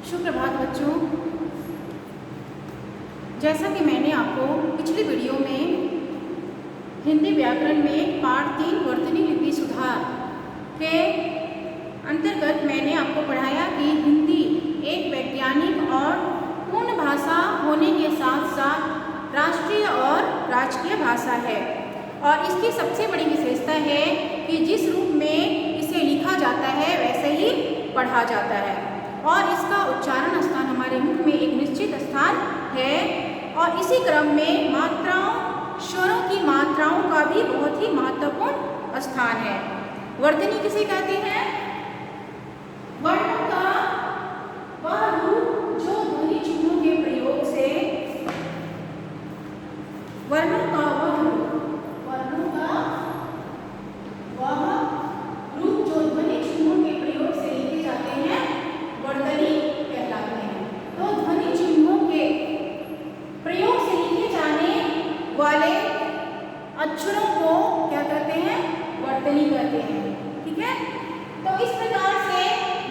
सुप्रभात बच्चों। जैसा कि मैंने आपको पिछली वीडियो में हिंदी व्याकरण में पाठ 3 वर्तनी लिपि सुधार के अंतर्गत मैंने आपको पढ़ाया कि हिंदी एक वैज्ञानिक और पूर्ण भाषा होने के साथ साथ राष्ट्रीय और राजकीय भाषा है और इसकी सबसे बड़ी विशेषता है कि जिस रूप में इसे लिखा जाता है वैसे ही पढ़ा जाता है और इसका उच्चारण स्थान हमारे मुख में एक निश्चित स्थान है और इसी क्रम में मात्राओं, स्वरों की मात्राओं का भी बहुत ही महत्वपूर्ण स्थान है। वर्तनी किसे कहते हैं? वर्णों का वह रूप जो ध्वनि चिन्हों के प्रयोग से वर्णों का वह रूप जो ध्वनि चिन्हों के प्रयोग से लिखे जाते हैं वर्तनी कहलाते हैं। तो ध्वनि चिन्हों के प्रयोग से लिखे जाने वाले अक्षरों को क्या कहते हैं? वर्तनी कहते हैं। ठीक है, तो इस प्रकार से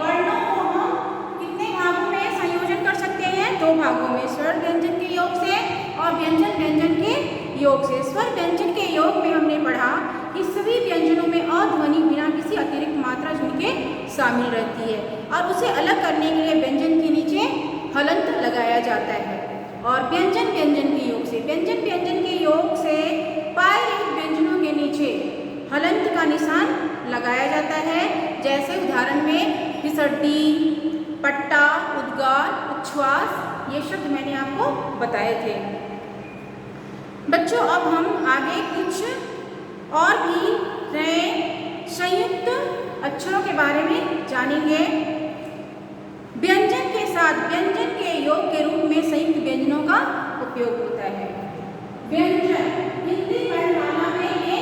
वर्णों को हम कितने भागों में संयोजन कर सकते हैं? 2 भागों में, स्वर व्यंजन के योग से और व्यंजन व्यंजन के योग से। स्वर व्यंजन के योग में हमने पढ़ा कि सभी व्यंजनों में अध्वनि बिना किसी अतिरिक्त मात्रा के शामिल रहती है और उसे अलग करने के लिए व्यंजन के नीचे हलंत लगाया जाता है। और व्यंजन व्यंजन के योग से, व्यंजन व्यंजन के योग से पाए रहित व्यंजनों के नीचे हलंत का निशान लगाया जाता है। जैसे उदाहरण में फिसड्डी, पट्टा, उद्गार, उच्छ्वास, ये शब्द मैंने आपको बताए थे। बच्चों, अब हम आगे कुछ और भी नए संयुक्त अक्षरों के बारे में जानेंगे। व्यंजन के साथ व्यंजन के योग के रूप में संयुक्त व्यंजनों का उपयोग होता है। व्यंजन हिंदी वर्णमाला में ये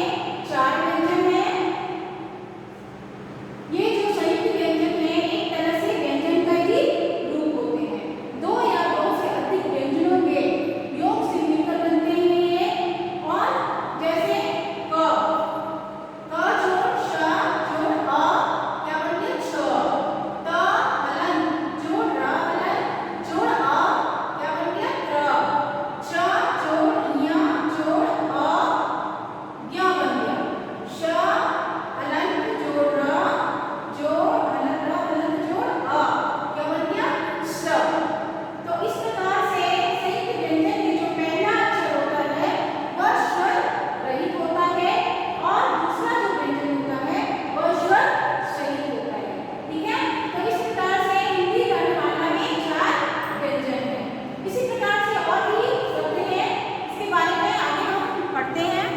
4 व्यंजन हैं। ये जो संयुक्त व्यंजन है एक तरह से व्यंजन का ही रूप होते हैं। 2 या 2 से अधिक व्यंजनों के योग से मिलकर बनते हैं ये। और जैसे क जोड़ श जोड़ अ क्या बनते हैं? छ। त हलन जोड़ र हलन जोड़ अ क्या बनते हैं? त्र। छ जोड़ य जोड़ अ ज्ञ बन गया। श हलन जोड़ र जोड़ हलन र हलन जोड़ अ क्या बन गया? श। तो इस प्रकार से संयुक्त व्यंजन में जो पहला अक्षर होता है वह स्वर रहित होता है और दूसरा जो व्यंजन होता है वह स्वर सहित होता है। ठीक है, तो इस प्रकार से हिंदी वर्णमाला में 4 व्यंजन हैं। इसी प्रकार से और भी शब्द हैं, इसके बारे में आगे हम पढ़ते हैं।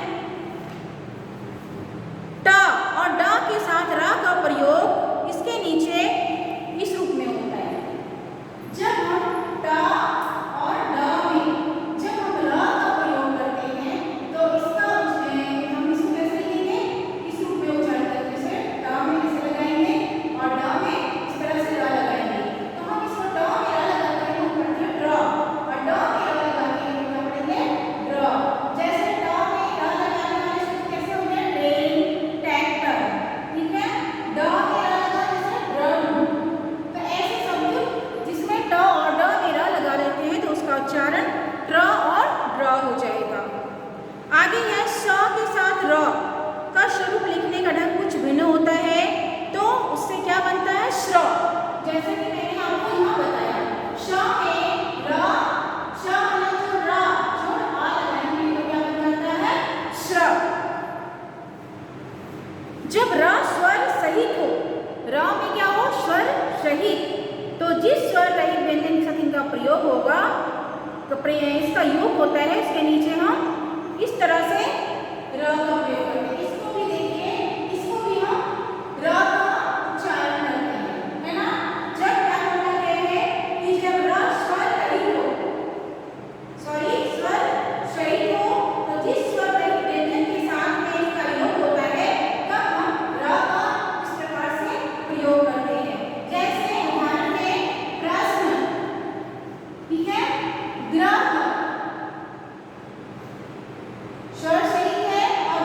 ट और ड के साथ र का प्रयोग इसके नीचे इस रूप में होता है। जब हम ट और ड में जब हम र का प्रयोग करते हैं तो इसका हम इसको कैसे लिखेंगे? इस रूप में उच्चारण करते हैं। ट में कैसे लगाएंगे और ड में इस तरह से र लगाएंगे। तो हम इसको ट में र लगाते हैं, हम पढ़ते हैं ड्र, और ड में र लगाते हैं हम पढ़ेंगे ड्र। जैसे ट में र लगाने वाले शब्द कैसे हो गए? Train, tractor. ठीक है, ड में र लगा जैसे ड्रम। तो ऐसे शब्द जिसमें ट और ड में र लगा लेते हैं तो उसका उच्चारण ट्र और ड्र हो जाएगा। आगे है स के साथ र का स्वरूप लिखने का ढंग कुछ भिन्न होता है तो उससे क्या बनता है? श्र। जैसे कि मैंने आपको यहाँ बताया, श में र श हलन जोड़ र जोड़ आ लगाएंगे तो क्या बन जाता है? श्र। जब र स्वर सहित हो, र में क्या हो? स्वर सहित, तो जिस स्वर रहित व्यंजन के साथ इनका प्रयोग होगा तो इसका योग होता है, इसके नीचे हम इस तरह से र का प्रयोग करते हैं। इसको भी देखिए, इसको भी हम र का उच्चारण करते हैं, है ना? जब क्या होता है कि जब र स्वर रहित हो, स्वर सहित हो, तो जिस स्वर रहित व्यंजन के साथ में इसका योग होता है तब हम र का इस प्रकार से प्रयोग करते हैं। जैसे उदाहरण में प्रश्न, ठीक है, ग्रह, स्वर सहित है और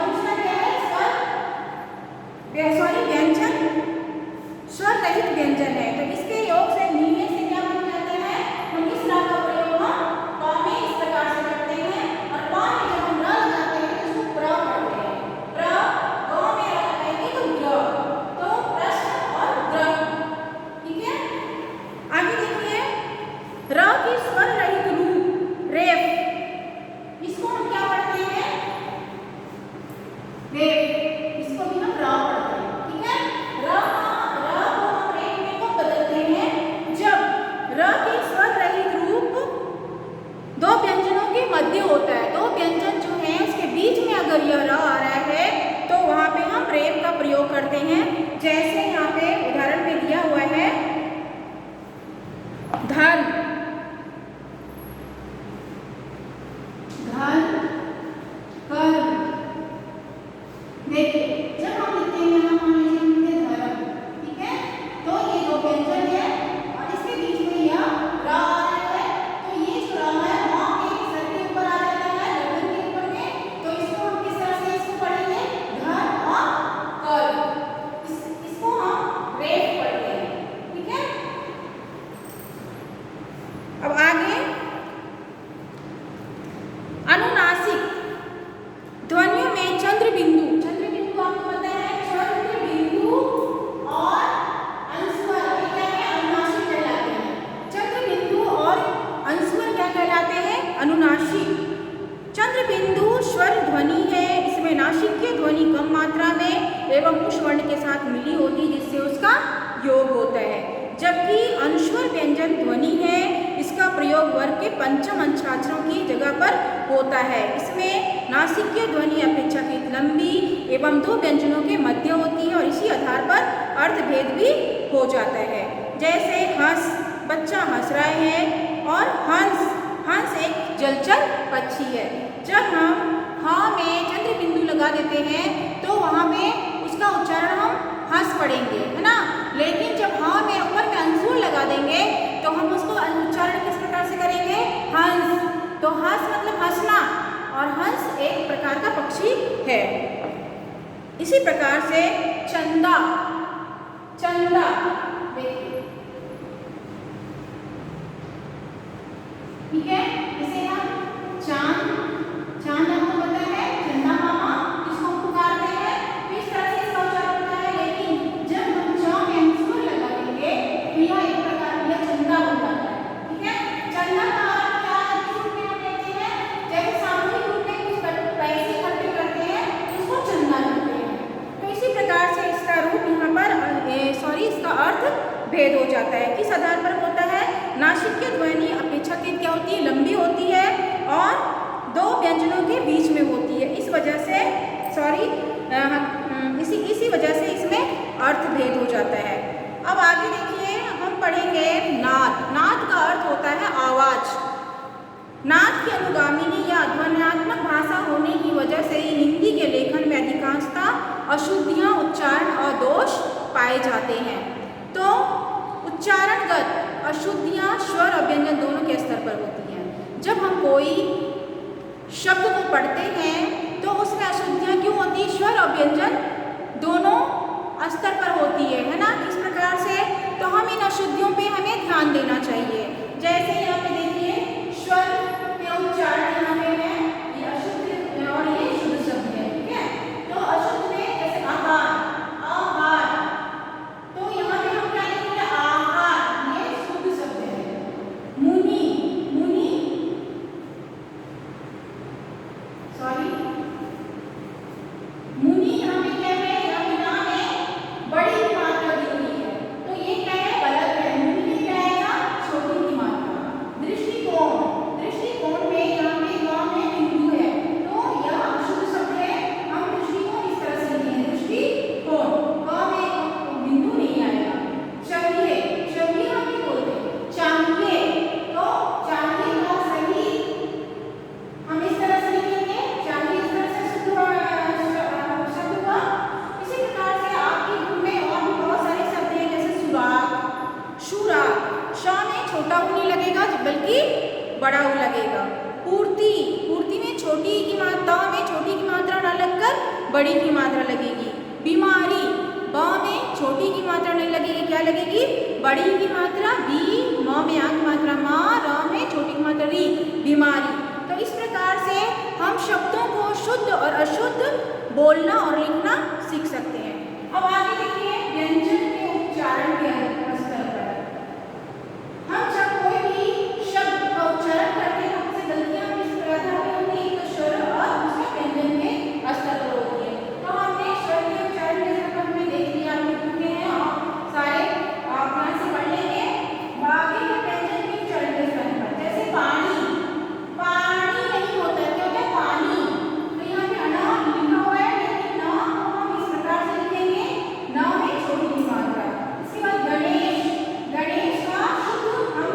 जबकि अनुस्वर व्यंजन ध्वनि है, इसका प्रयोग वर्ग के पंचम अंशाक्षरों की जगह पर होता है। इसमें नासिकीय ध्वनि अपेक्षाकृत लंबी एवं दो व्यंजनों के मध्य होती है और इसी आधार पर अर्थभेद भी हो जाता है। जैसे हंस, बच्चा हंस रहा है, और हंस, हंस एक जलचर पक्षी है। जब हम हाँ में चंद्र बिंदु लगा देते हैं तो वहाँ पे उसका उच्चारण हम हंस पढ़ेंगे, है ना। लेकिन जब हाँ में ऊपर में अंशुल लगा देंगे तो हम उसको उच्चारण किस प्रकार से करेंगे, हंस। तो हंस मतलब हंसना, और हंस एक प्रकार का पक्षी है। इसी प्रकार से चंदा, चंदा देखिए, ठीक है। इसे हम चांद, चांद हमको पता है, चंदा मामा इसको पुकारते हैं, इस तरह से इसका उच्चारण होता है। लेकिन जब हम चा में अंशुल लगा देंगे तो यह एक प्रकार का चंदा हो जाता है, ठीक है। चंदा का अर्थ क्या है, किस रूप में हम लेते हैं, जैसे सामूहिक रूप में कुछ पैसे इकट्ठे करते हैं उसको चंदा कहते हैं। तो इसी प्रकार से इसका रूप यहाँ पर इसका अर्थ भेद हो जाता है। किस आधार पर होता है, नासिकीय ध्वनि अपेक्षाकृत क्या होती है, लंबी होती है और दो व्यंजनों के बीच में होती है। इस वजह से इसी वजह से इसमें अर्थ भेद हो जाता है। अब आगे देखिए हम पढ़ेंगे नाद। नाद का अर्थ होता है आवाज। नाद की अनुगामिनी या ध्वन्यात्मक भाषा होने की वजह से हिंदी के लेखन में अधिकांशतः अशुद्धियां, उच्चारण और दोष पाए जाते हैं। तो उच्चारणगत अशुद्धियां स्वर और व्यंजन दोनों के स्तर पर होती हैं। जब हम कोई शब्द को पढ़ते हैं तो उसमें अशुद्धियां क्यों होती है, स्वर और व्यंजन दोनों स्तर पर होती है ना। इस प्रकार से तो हम इन अशुद्धियों पे हमें ध्यान देना चाहिए। जैसे यहाँ पे देखिए स्वर के उच्चारण यहाँ पे है, ये अशुद्ध और ये शुद्ध शब्द है, ठीक है। तो अशुद्ध में जैसे आहार, आहार, तो यहाँ पे हम क्या लिखेंगे, आहार, ये शुद्ध शब्द है। मुनि, मुनि, सॉरी, मुनि यहाँ पे क्या है, यहाँ पे नाम है, बड़ी की मात्रा दी हुई है, तो ये क्या है, गलत है। मुनि में क्या आएगा, छोटी की मात्रा। दृष्टिकोण, दृष्टिकोण में यहाँ पे गाँव में बिंदु है, तो यह अशुद्ध शब्द है। हम दृष्टिकोण इस तरह से लिखेंगे, दृष्टिकोण, गाँव में बिंदु नहीं आएगा। चाहिए, चाहिए हम नहीं बोलते, चाहिए, तो चाहिए का सही हम इस तरह से लिखेंगे, चाहिए इस तरह से शुद्ध शब्द का। इसी प्रकार से आपके ग्रुप में और भी बहुत सारे शब्द हैं, जैसे सुराग, शुराग, श में छोटा ऊ नहीं लगेगा बल्कि बड़ा ऊ लगेगा। पूर्ति, पूर्ति में छोटी की मात्रा में छोटी की मात्रा न लगकर बड़ी की मात्रा लगेगी। बीमारी, ब में छोटी की मात्रा नहीं लगेगी, क्या लगेगी, बड़ी की मात्रा। बी, म में आ की मात्रा मा, र में छोटी की मात्रा री, बीमारी। तो इस प्रकार से हम शब्दों को शुद्ध और अशुद्ध बोलना और लिखना सीख सकते हैं। अब आगे देखिए व्यंजन के उच्चारण के स्तर पर। हम जब कोई भी शब्द का उच्चारण करते हैं हमसे गलतियां किस प्रकार की होती है, तो स्वर और दूसरे व्यंजन के स्तर पर होती है। तो हमने स्वर के उच्चारण के स्तर पर हमने देख लिया, आपने लिखे हैं और सारे आप ध्यान से पढ़ लेंगे। आगे के व्यंजन के उच्चारण के स्तर पर, जैसे पानी, पानी नहीं होता है, क्या होता है, पानी। तो यहाँ पे अना लिखा हुआ है, लेकिन न को हम इस प्रकार से लिखेंगे, न में छोटी की मात्रा। इसके बाद गणेश, गणेश का शुद्ध हम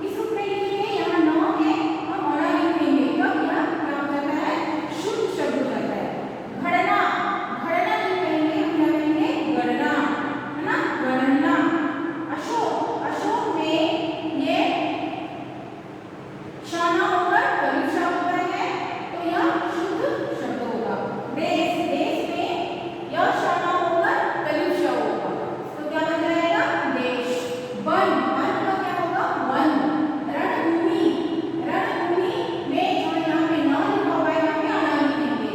किस रूप में लिखेंगे, यहाँ न है हम अना लिखेंगे, तब यह क्या हो जाता है, शुद्ध शब्द हो जाता है। घड़ना, घड़ना नहीं कहेंगे, हम क्या कहेंगे, गणना, है ना, गणना। अशोक, अशोक में ये शाना होकर करीब शब्द होता है, तो यह शुद्ध शब्द होगा। देश, देश में यह शाना होकर करीब शब्द होगा, तो क्या बन जाएगा, देश। वन, वन का क्या होगा, वन। रणभूमि, रणभूमि में जो यहाँ पे न लिखा हुआ है, यहाँ पे अना लिखेंगे।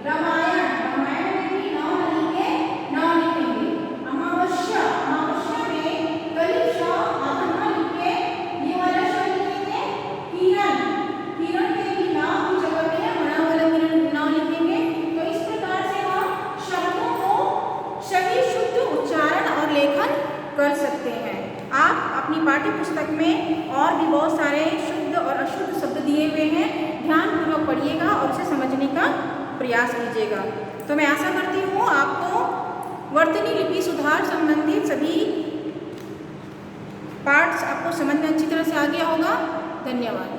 रामायण, रामायण में भी न लिखे, न लिखेंगे। अमावस्या, अमावस्या में करीब शब्द आधा न लिखे, ये वाला शब्द लिखेंगे। किरण, किरण के भी नाम की जगह पे बड़ा वाला किरण नाम लिखेंगे। तो इस प्रकार से हम शब्दों को सही शुद्ध उच्चारण और लेखन कर सकते हैं। आप अपनी पाठ्य पुस्तक में और भी बहुत सारे शुद्ध और अशुद्ध शब्द दिए हुए हैं, ध्यानपूर्वक पढ़िएगा और उसे समझने का प्रयास कीजिएगा। तो मैं आशा करती हूँ आपको वर्तनी लिपि सुधार संबंधित सभी पार्ट्स आपको समझ में अच्छी तरह से आ गया होगा। धन्यवाद।